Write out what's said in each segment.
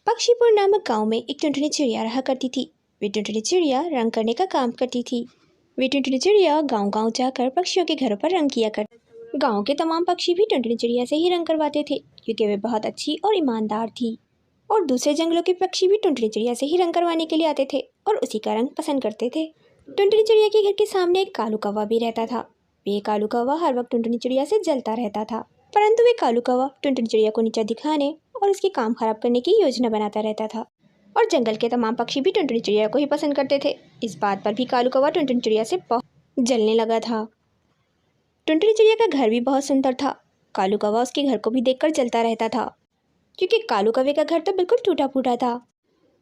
पक्षीपुर नामक गांव में एक टुनटुनी चिड़िया रहा करती थी। वे टुनटुनी चिड़िया रंग करने का काम करती थी। वे टुनटुनी चिड़िया गांव-गांव जाकर पक्षियों के घरों पर रंग किया करती। गांव के तमाम पक्षी भी टुनटुनी चिड़िया से ही रंग करवाते थे, क्योंकि वे बहुत अच्छी और ईमानदार थी। और दूसरे जंगलों के पक्षी भी टुनटुनी चिड़िया से ही रंग करवाने के लिए आते थे और उसी का रंग पसंद करते थे। टुनटुनी चिड़िया के घर के सामने एक कालू कौवा भी रहता था। वे कालू कौवा हर वक्त टुनटुनी चिड़िया से जलता रहता था, परंतु वे कालू कौवा टुनटुनी चिड़िया को नीचा दिखाने और उसके काम खराब करने की योजना बनाता रहता था। और जंगल के तमाम पक्षी भी टुनटुनी चिड़िया को ही पसंद करते थे। इस बात पर भी कालू कौवा टुनटुनी चिड़िया से बहुत जलने लगा था। टुनटुनी चिड़िया का घर भी बहुत सुंदर था। कालू कौवा उसके घर को भी देखकर जलता रहता था, क्योंकि कालू कौवे का घर तो बिल्कुल टूटा फूटा था।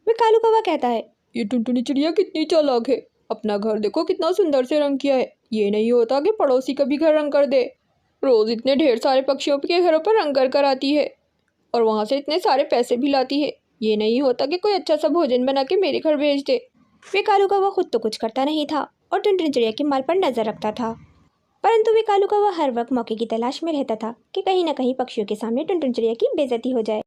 वे कालू कौवा कहता है, ये टुनटुनी चिड़िया कितनी चालाक है, अपना घर देखो कितना सुंदर से रंग किया है। ये नहीं होता कि पड़ोसी का भी घर रंग कर दे। रोज इतने ढेर सारे पक्षियों के घरों पर रंग कर आती है और वहाँ से इतने सारे पैसे भी लाती है। ये नहीं होता कि कोई अच्छा सा भोजन बना के मेरे घर भेज दे। वे कालू कौवा खुद तो कुछ करता नहीं था और टुनटुनी चिड़िया के माल पर नजर रखता था, परंतु वे कालू कौवा हर वक्त मौके की तलाश में रहता था कि कहीं न कहीं पक्षियों के सामने टुनटुनी चिड़िया की बेइज्जती हो जाए।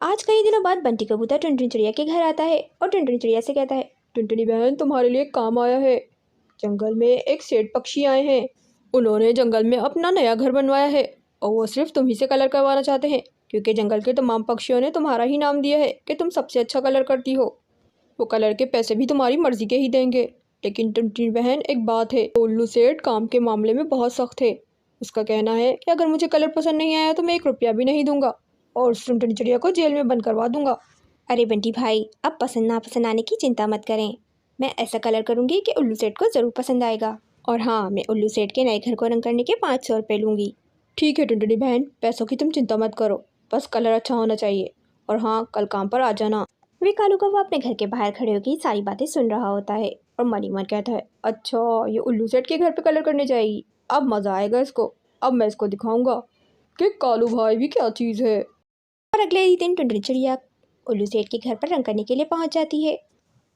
आज कई दिनों बाद बंटी कबूतर टुनटुनी चिड़िया के घर आता है और टुनटुनी चिड़िया से कहता है, टुनटुनी बहन, तुम्हारे लिए एक काम आया है। जंगल में एक सेठ पक्षी आए हैं। उन्होंने जंगल में अपना नया घर बनवाया है और वो सिर्फ तुम्ही से कलर करवाना चाहते हैं, क्योंकि जंगल के तमाम पक्षियों ने तुम्हारा ही नाम दिया है कि तुम सबसे अच्छा कलर करती हो। वो कलर के पैसे भी तुम्हारी मर्जी के ही देंगे। लेकिन टुनटुनी बहन, एक बात है, उल्लू सेठ काम के मामले में बहुत सख्त है। उसका कहना है कि अगर मुझे कलर पसंद नहीं आया तो मैं 1 रुपया भी नहीं दूंगा और उस टुनटुनी चिड़िया को जेल में बंद करवा दूंगा। अरे बंटी भाई, अब पसंद नापसंद आने की चिंता मत करें। मैं ऐसा कलर करूंगी कि उल्लू सेठ को ज़रूर पसंद आएगा। और हाँ, मैं उल्लू सेठ के नए घर को रंग करने के 500 रुपये लूँगी। ठीक है टुनटुनी बहन, पैसों की तुम चिंता मत करो, बस कलर अच्छा होना चाहिए। और हाँ, कल काम पर आ जाना। वे कालू कौवा अपने घर के बाहर खड़े होकर सारी बातें सुन रहा होता है और मन ही मन कहता है, अच्छा, ये उल्लू सेठ के घर पे कलर करने जाएगी, अब मज़ा आएगा इसको। अब मैं इसको दिखाऊंगा कि कालू भाई भी क्या चीज़ है। और अगले ही दिन टुनटुनी चिड़िया उल्लू सेठ के घर पर रंग करने के लिए पहुंच जाती है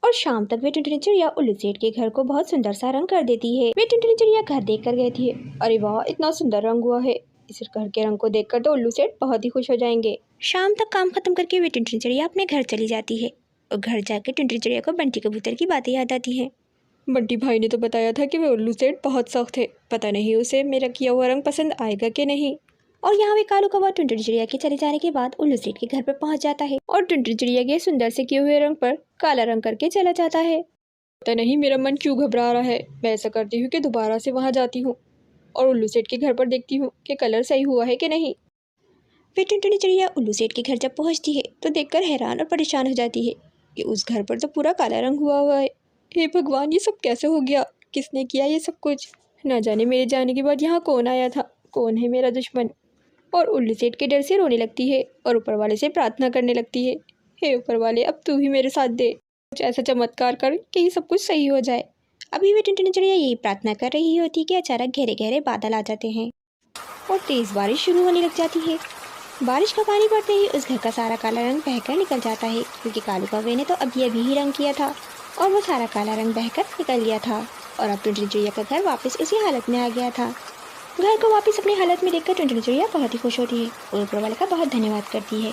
और शाम तक वे टुनटुनी चिड़िया उल्लू सेठ के घर को बहुत सुंदर सा रंग कर देती है। वे टुनटुनी चिड़िया घर देख कर गई थी। अरे वाह, इतना सुंदर रंग हुआ है। इस घर के रंग को देखकर तो उल्लू सेठ बहुत ही खुश हो जाएंगे। शाम तक काम खत्म करके वे टुनटुनी चिड़िया अपने घर चली जाती है और घर जाकर टुनटुनी चिड़िया को बंटी कबूतर की बातें याद आती हैं। बंटी भाई ने तो बताया था कि वे उल्लू सेठ बहुत सख्त है, पता नहीं उसे मेरा किया हुआ रंग पसंद आएगा कि नहीं। और यहाँ वे कालू कौवा टुनटुनी चिड़िया के चले जाने के बाद उल्लू सेठ के घर पर पहुंच जाता है और टुनटुनी चिड़िया के सुंदर से किए हुए रंग पर काला रंग करके चला जाता है। पता नहीं मेरा मन क्यों घबरा रहा है। मैं ऐसा करती हूँ कि दोबारा से वहाँ जाती हूँ और उल्लू सेठ के घर पर देखती हूँ कि कलर सही हुआ है कि नहीं। फिर टुनटुनी चिड़िया उल्लू सेठ के घर जब पहुँचती है तो देखकर हैरान और परेशान हो जाती है कि उस घर पर तो पूरा काला रंग हुआ है। हे भगवान, ये सब कैसे हो गया? किसने किया ये सब कुछ? ना जाने मेरे जाने के बाद यहाँ कौन आया था, कौन है मेरा दुश्मन। और उल्लू सेठ के डर से रोने लगती है और ऊपर वाले से प्रार्थना करने लगती है, हे ऊपर वाले, अब तू ही मेरे साथ दे, कुछ ऐसा चमत्कार कर कि ये सब कुछ सही हो जाए। अभी वे टुनटुनी चिड़िया यही प्रार्थना कर रही होती कि अचानक गहरे गहरे बादल आ जाते हैं और तेज़ बारिश शुरू होने लग जाती है। बारिश का पानी पड़ते ही उस घर का सारा काला रंग बहकर निकल जाता है, क्योंकि कालू कौवे ने तो अभी अभी ही रंग किया था और वो सारा काला रंग बहकर निकल गया था और अब टुनटुनी चिड़िया का घर वापस उसी हालत में आ गया था। घर को वापस अपनी हालत में देखकर टुनटुनी चिड़िया बहुत ही खुश होती है और ऊपर वाले का बहुत धन्यवाद करती है।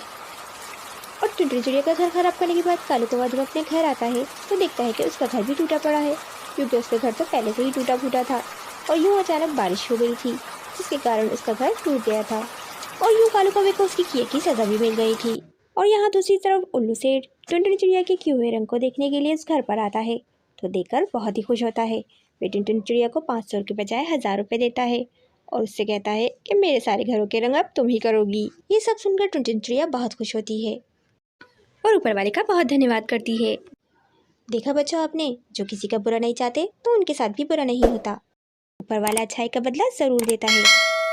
और टुनटुनी चिड़िया का घर खराब करने के बाद कालू कौवा जब अपने घर आता है तो देखता है कि उसका घर भी टूटा पड़ा है, क्योंकि उसका घर तो पहले से ही टूटा फूटा था और यूँ अचानक बारिश हो गई थी, जिसके कारण उसका घर टूट गया था और यूँ कालू कौवे को उसकी किए की सज़ा भी मिल गई थी। और यहाँ दूसरी तरफ उल्लू सेठ टुनटुनी चिड़िया के किए हुए रंग को देखने के लिए उस घर पर आता है तो देखकर बहुत ही खुश होता है। वे टुनटुनी चिड़िया को 500 के बजाय 1000 रुपये देता है और उससे कहता है कि मेरे सारे घरों के रंग अब तुम ही करोगी। ये सब सुनकर टुनटुनी चिड़िया बहुत खुश होती है और ऊपर वाले का बहुत धन्यवाद करती है। देखा बच्चों आपने, जो किसी का बुरा नहीं चाहते तो उनके साथ भी बुरा नहीं होता। ऊपर वाला अच्छाई का बदला ज़रूर देता है।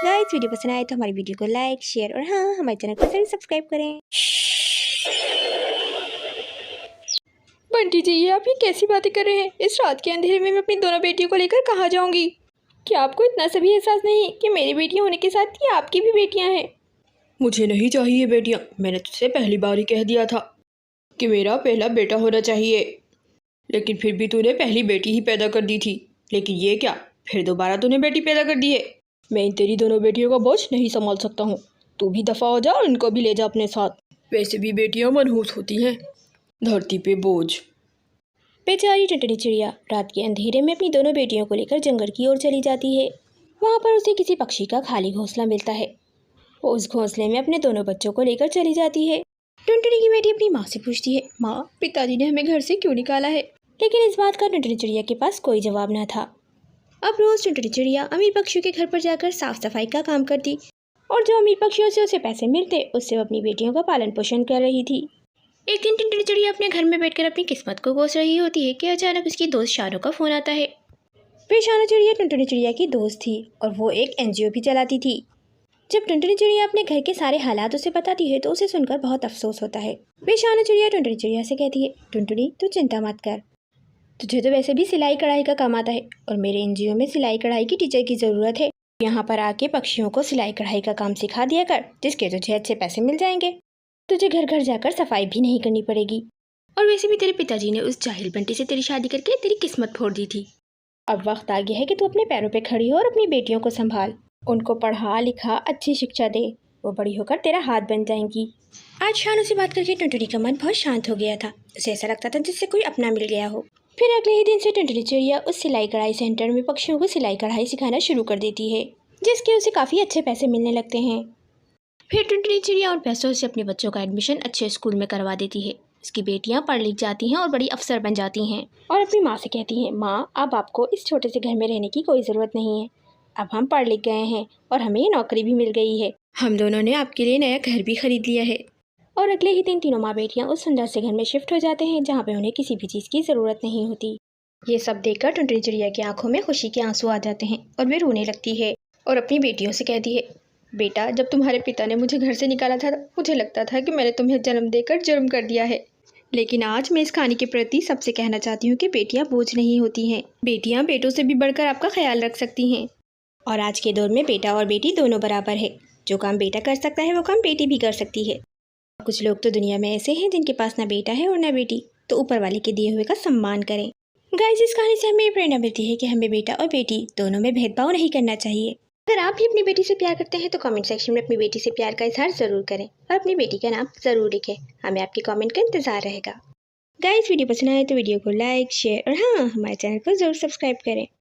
गाइस, वीडियो पसंद आए तो हमारी वीडियो को लाइक, शेयर और हाँ, हमारे चैनल को जरूर सब्सक्राइब करें। बंटी जी, ये आप ये कैसी बातें कर रहे हैं? इस रात के अंधेरे में मैं अपनी दोनों बेटियों को लेकर कहाँ जाऊंगी? क्या आपको इतना सा भी एहसास नहीं कि मेरी बेटियां होने के साथ ही आपकी भी बेटियां हैं? मुझे नहीं चाहिए बेटियां। मैंने तुझसे पहली बार ही कह दिया था कि मेरा पहला बेटा होना चाहिए, लेकिन फिर भी तूने पहली बेटी ही पैदा कर दी थी। लेकिन ये क्या, फिर दोबारा तूने बेटी पैदा कर दी है? मैं इन तेरी दोनों बेटियों का बोझ नहीं संभाल सकता हूँ। तू भी दफ़ा हो जा और इनको भी ले जा अपने साथ। वैसे भी बेटियां मनहूस होती हैं, धरती पे बोझ। बेचारी टुनटुनी चिड़िया रात के अंधेरे में अपनी दोनों बेटियों को लेकर जंगल की ओर चली जाती है। वहाँ पर उसे किसी पक्षी का खाली घोंसला मिलता है। वो उस घोंसले में अपने दोनों बच्चों को लेकर चली जाती है। टुनटुनी की बेटी अपनी माँ से पूछती है, माँ, पिताजी ने हमें घर से क्यों निकाला है? लेकिन इस बात का टुनटुनी चिड़िया के पास कोई जवाब न था। अब रोज टुनटुनी चिड़िया अमीर पक्षियों के घर पर जाकर साफ सफाई का काम करती और जो अमीर पक्षियों से उसे पैसे मिलते उससे वो अपनी बेटियों का पालन पोषण कर रही थी। एक दिन टुनटुनी चिड़िया अपने घर में बैठकर अपनी किस्मत को कोस रही होती है कि अचानक उसकी दोस्त शानो का फोन आता है। वे शानो चिड़िया टुनटुनी चिड़िया की दोस्त थी और वो एक एनजीओ भी चलाती थी। जब टुनटुनी चिड़िया अपने घर के सारे हालात उसे बताती है तो उसे सुनकर बहुत अफसोस होता है। वे शानो चिड़िया टुनटुनी चिड़िया से कहती है, टुनटुनी, तू चिंता मत कर, तुझे तो वैसे भी सिलाई कढ़ाई का काम आता है और मेरे एनजीओ में सिलाई कढ़ाई की टीचर की ज़रूरत है। यहाँ पर आके पक्षियों को सिलाई कढ़ाई का काम सिखा दिया कर, जिसके तुझे अच्छे पैसे मिल जाएंगे। तुझे घर घर जाकर सफाई भी नहीं करनी पड़ेगी। और वैसे भी तेरे पिताजी ने उस जाहिल बंटी से तेरी शादी करके तेरी किस्मत फोड़ दी थी। अब वक्त आ गया है कि तू अपने पैरों पे खड़ी हो और अपनी बेटियों को संभाल, उनको पढ़ा लिखा अच्छी शिक्षा दे, वो बड़ी होकर तेरा हाथ बन जाएंगी। आज शानो से बात करके टुनटुनी का मन बहुत शांत हो गया था। उसे ऐसा लगता था जिससे कोई अपना मिल गया हो। फिर अगले ही दिन से टुनटुनी चिड़िया उस सिलाई कढ़ाई सेंटर में पक्षियों को सिलाई कढ़ाई सिखाना शुरू कर देती है, जिसके उसे काफ़ी अच्छे पैसे मिलने लगते हैं। फिर टुनटुनी चिड़िया उन पैसों से अपने बच्चों का एडमिशन अच्छे स्कूल में करवा देती है। उसकी बेटियां पढ़ लिख जाती हैं और बड़ी अफसर बन जाती हैं और अपनी माँ से कहती हैं, माँ, अब आपको इस छोटे से घर में रहने की कोई ज़रूरत नहीं है। अब हम पढ़ लिख गए हैं और हमें नौकरी भी मिल गई है। हम दोनों ने आपके लिए नया घर भी खरीद लिया है। और अगले ही दिन तीनों माँ बेटियाँ उस सुंदर से घर में शिफ्ट हो जाते हैं जहाँ पे उन्हें किसी भी चीज़ की ज़रूरत नहीं होती। ये सब देखकर टुनटुनी चिड़िया की आंखों में खुशी के आंसू आ जाते हैं और वे रोने लगती है और अपनी बेटियों से कहती है, बेटा, जब तुम्हारे पिता ने मुझे घर से निकाला था मुझे लगता था कि मैंने तुम्हें जन्म देकर जुर्म कर दिया है, लेकिन आज मैं इस कहानी के प्रति सबसे कहना चाहती हूँ कि बेटियाँ बोझ नहीं होती हैं। बेटियाँ बेटों से भी बढ़कर आपका ख्याल रख सकती हैं और आज के दौर में बेटा और बेटी दोनों बराबर है। जो काम बेटा कर सकता है वो काम बेटी भी कर सकती है। कुछ लोग तो दुनिया में ऐसे हैं जिनके पास ना बेटा है और ना बेटी, तो ऊपर वाले के दिए हुए का सम्मान करें। गाइस, इस कहानी से हमें ये प्रेरणा मिलती है कि हमें बेटा और बेटी दोनों में भेदभाव नहीं करना चाहिए। अगर आप भी अपनी बेटी से प्यार करते हैं तो कमेंट सेक्शन में अपनी बेटी से प्यार का इजहार ज़रूर करें और अपनी बेटी का नाम ज़रूर लिखें। हमें आपके कमेंट का इंतज़ार रहेगा। गाइस, वीडियो पसंद आए तो वीडियो को लाइक, शेयर और हाँ, हमारे चैनल को ज़रूर सब्सक्राइब करें।